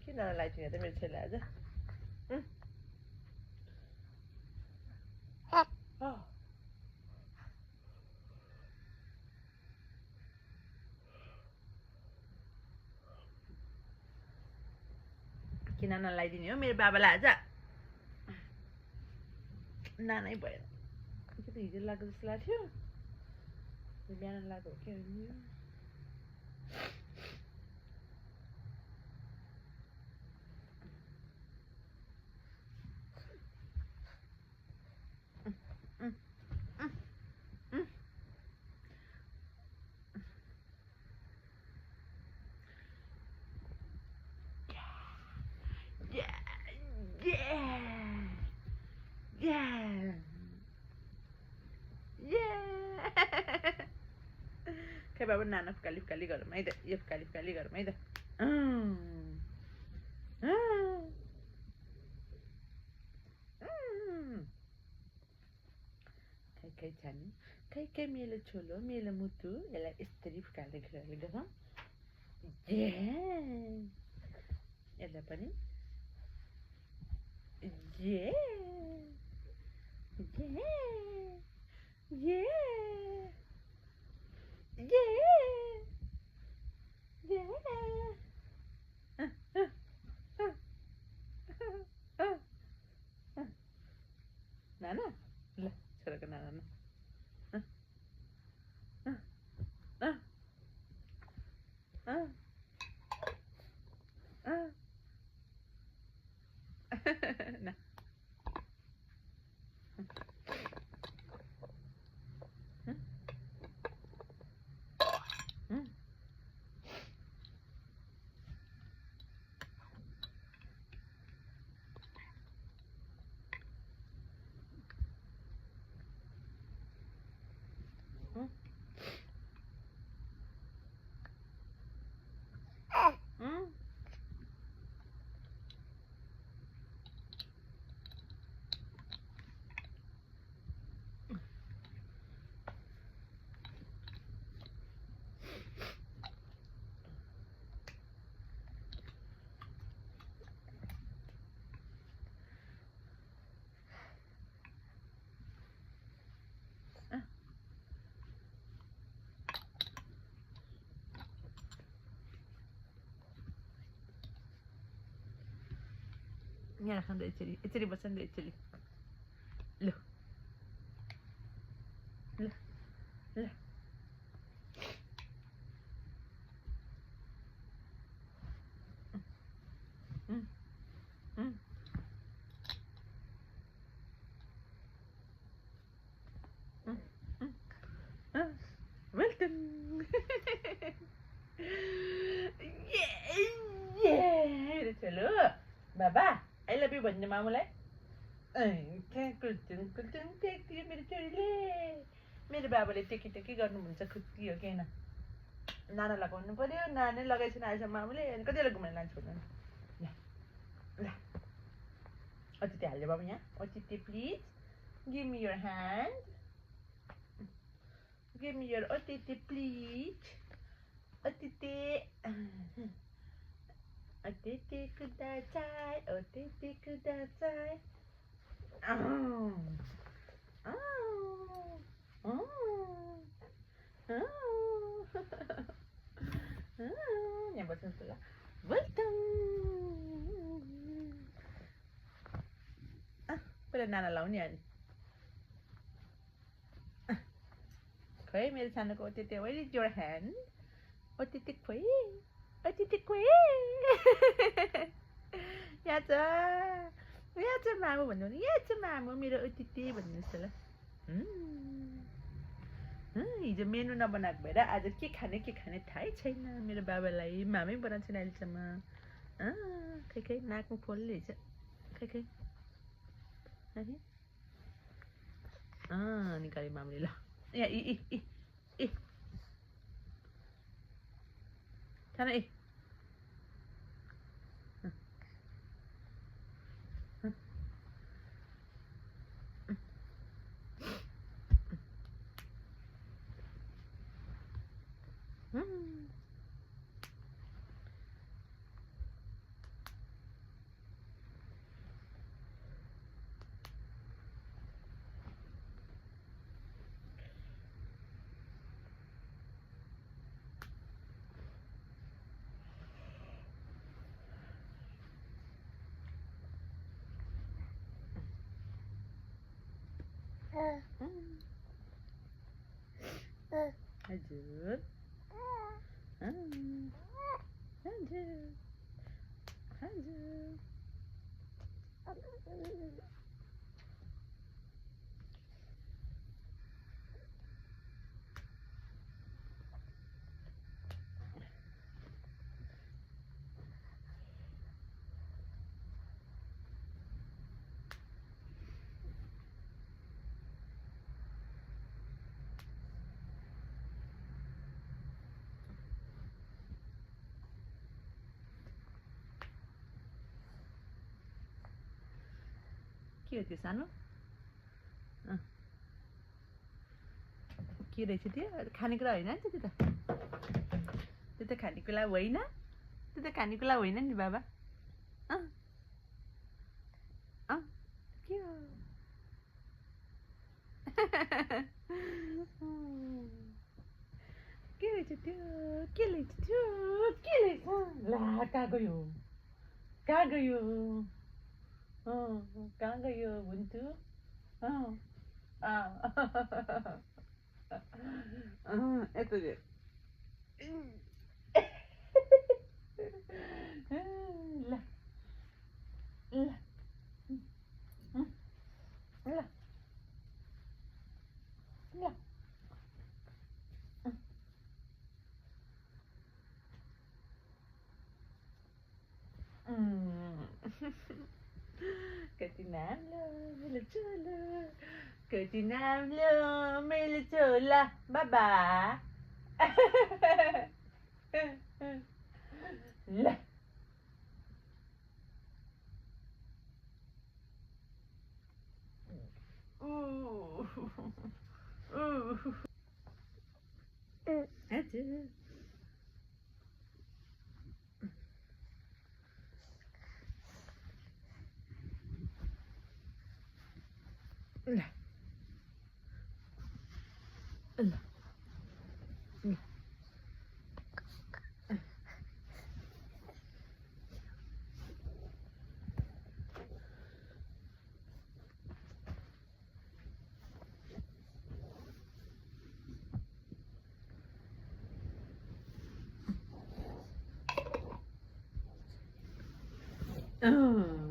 किन नलाइदिने त मेरो छोरीलाई आज किन नलाइदिने हो मेरो बाबालाई आज नानै भएन के त हिजो लाग्दो जस्तो लाग्थ्यो बिहान लाग्यो के खै बाबा नाना फुकाली गरौँ है त यो फुकाली गरौँ है त खै छानी खै मेलो छोलो मेलो मुटु यसलाई यसरी फुकाले गरौँ यसलाई पनि नाना ल छोराको नाना न यहाँ राख्नु त यसरी बस्छ नि त यसरी ल ल ल वेलकम मेरो छोलो बाबा आई लभ यु भन्ने मामुलाई कुल्चुङ टेक्यो मेरो छोरीले मेरो बाबाले टेकी गर्नुहुन्छ खुट्टी हो कि होइन नाना लगाउनु पर्यो नानै लगाइछन् आएछ मामुले अनि कति बेला घुमाउनु लान्छु भन्नु ल ल अतिथि हाल्यो बाबा यहाँ अतिथि please give me your hand give me your अतिथि प्लिज अतिथि अतिथि कुदाचाय अतिथि कुदाचाय यहाँ बस्नुहोस् ल वेलकम पहिला नाना लाउने अनि खै मेरो सानोको अतिथि वेयर इज योर ह्यान्ड अतिथि खोइ यहाँ छ मामु भन्नु यहाँ छ मामु मेरो अतिथि भन्नुहोस् ल हिजो मेनु नबनाएको भएर आज के खाने थाहै छैन मेरो बाबालाई मामै बनाएको छैन अहिलेसम्म खै नाकमा फोल्ने रहेछ खै निकाल्यो मामुले ल यहाँ इ थाना 음. 아주. 아주. 아주. के हो त्यो सानो? के रहेछ त्यो? खानेकुरा होइन नि त्यो त? त्यो त खानेकुरा होइन? त्यो त खानेकुरा होइन नि बाबा? के हो? के रहेछ त्यो? के रहेछ त्यो? के रहेछ? ला कहाँ गयो? कहाँ गयो? कहाँ गयो बुन्टु? यस्तो ल ल ल ल कति नाम्लो मेरो चोलो, कति नाम्लो मेरो चोला बाबा ल हजुर ल ल ल